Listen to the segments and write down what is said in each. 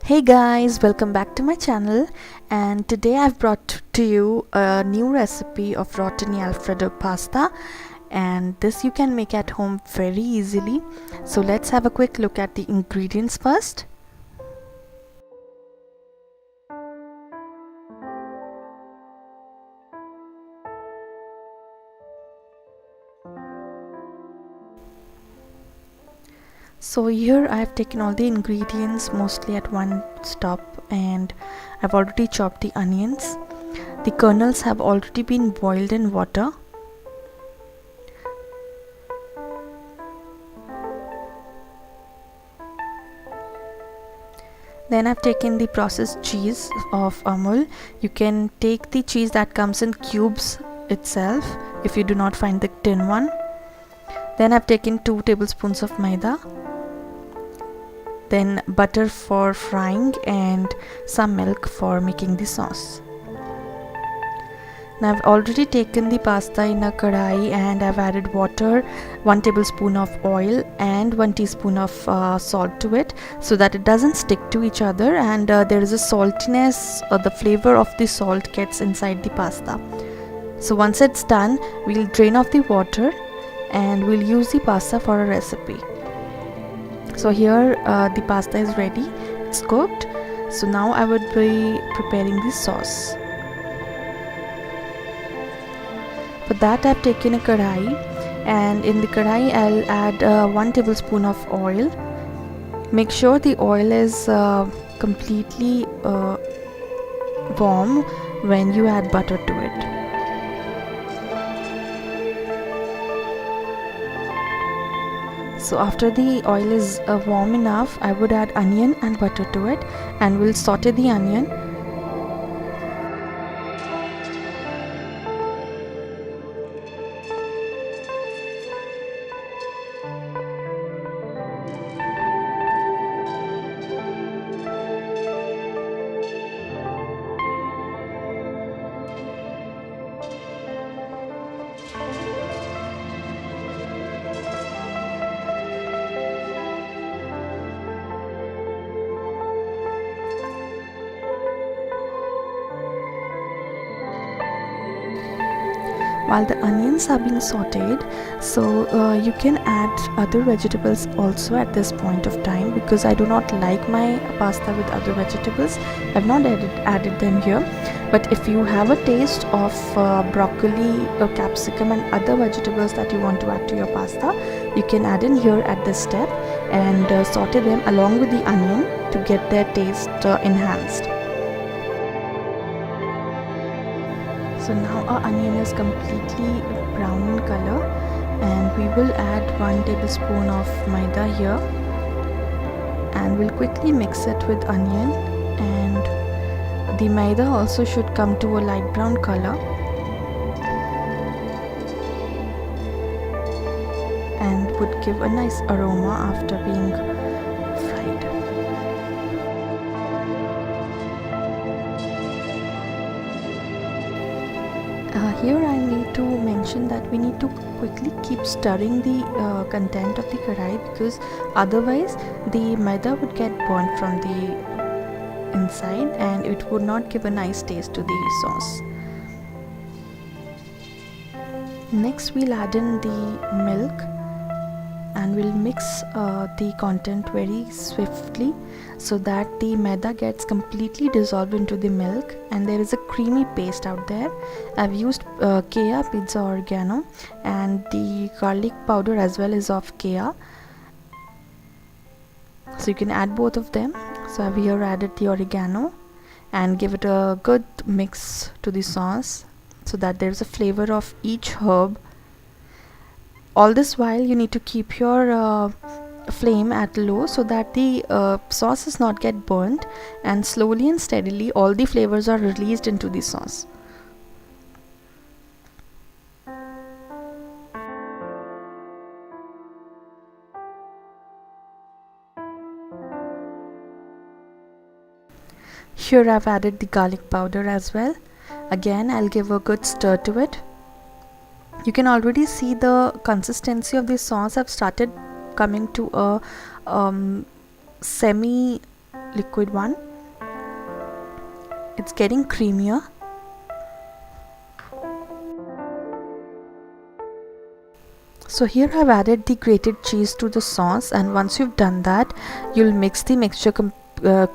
Hey guys, welcome back to my channel, and today I've brought to you a new recipe of Rotini Alfredo pasta, and this you can make at home very easily. So let's have a quick look at the ingredients first. So here I've taken all the ingredients mostly at one stop, and I've already chopped the onions. The kernels have already been boiled in water. Then I've taken the processed cheese of Amul. You can take the cheese that comes in cubes itself if you do not find the tin one. Then I've taken 2 tablespoons of maida, then butter for frying, and some milk for making the sauce. Now I've already taken the pasta in a kadai and I've added water, 1 tablespoon of oil and 1 teaspoon of salt to it so that it doesn't stick to each other, and there is a saltiness, the flavor of the salt gets inside the pasta. So once it's done, we'll drain off the water and we'll use the pasta for a recipe. So here the pasta is ready, it's cooked. So now I would be preparing the sauce. For that I've taken a kadai, and in the kadai I'll add 1 tablespoon of oil. Make sure the oil is completely warm when you add butter to it. So after the oil is warm enough, I would add onion and butter to it, and we'll saute the onion. While the onions are being sauteed, so you can add other vegetables also at this point of time, because I do not like my pasta with other vegetables. I've not added them here, but if you have a taste of broccoli, capsicum and other vegetables that you want to add to your pasta, you can add in here at this step and saute them along with the onion to get their taste enhanced. So now our onion is completely brown in color, and we will add 1 tablespoon of maida here, and we'll quickly mix it with onion, and the maida also should come to a light brown color, and would give a nice aroma after being fried. Here I need to mention that we need to quickly keep stirring the content of the kadai, because otherwise the maida would get burnt from the inside and it would not give a nice taste to the sauce. Next we'll add in the milk, and we'll mix the content very swiftly so that the maida gets completely dissolved into the milk and there is a creamy paste out there. I've used Kea pizza oregano, and the garlic powder as well is of Kea, so you can add both of them. So I've here added the oregano and give it a good mix to the sauce so that there's a flavor of each herb. All this while you need to keep your flame at low so that the sauce does not get burnt, and slowly and steadily all the flavors are released into the sauce. Here I've added the garlic powder as well. Again I'll give a good stir to it. You can already see the consistency of the sauce have started coming to a semi liquid one. It's getting creamier. So here I've added the grated cheese to the sauce, and once you've done that, you'll mix the mixture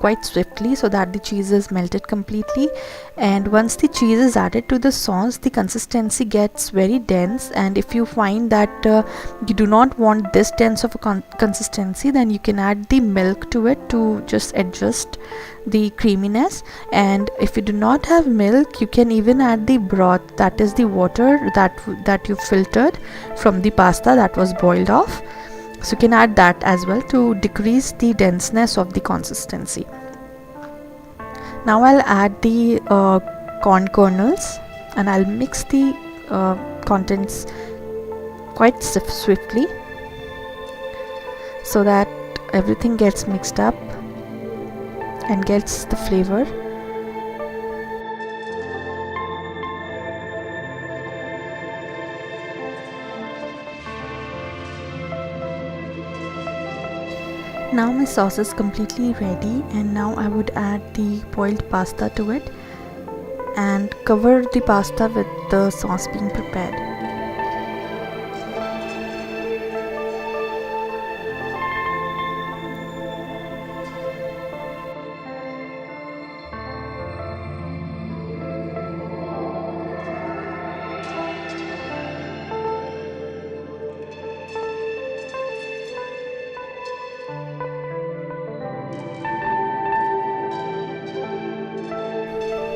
quite swiftly so that the cheese is melted completely. And once the cheese is added to the sauce, the consistency gets very dense, and if you find that you do not want this dense of a consistency, then you can add the milk to it to just adjust the creaminess. And if you do not have milk, you can even add the broth, that is the water that you filtered from the pasta that was boiled off. So you can add that as well to decrease the denseness of the consistency. Now I'll add the corn kernels, and I'll mix the contents quite swiftly so that everything gets mixed up and gets the flavor. Now my sauce is completely ready, and now I would add the boiled pasta to it and cover the pasta with the sauce being prepared.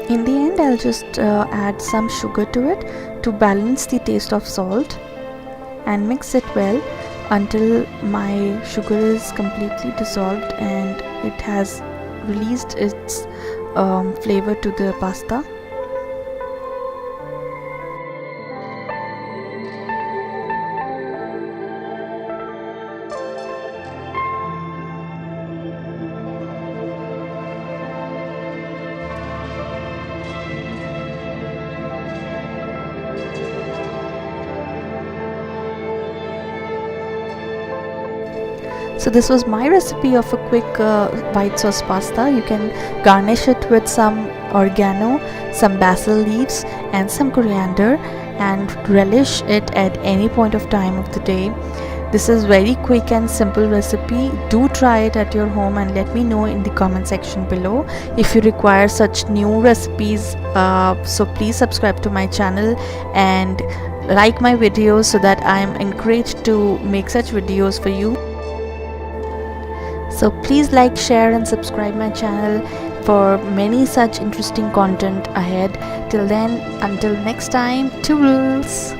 In the end, I'll just add some sugar to it to balance the taste of salt, and mix it well until my sugar is completely dissolved and it has released its flavor to the pasta. So this was my recipe of a quick white sauce pasta. You can garnish it with some oregano, some basil leaves and some coriander, and relish it at any point of time of the day. This is very quick and simple recipe. Do try it at your home and let me know in the comment section below if you require such new recipes. So please subscribe to my channel and like my videos so that I am encouraged to make such videos for you. So please like, share and subscribe my channel for many such interesting content ahead. Till then, until next time, toodles!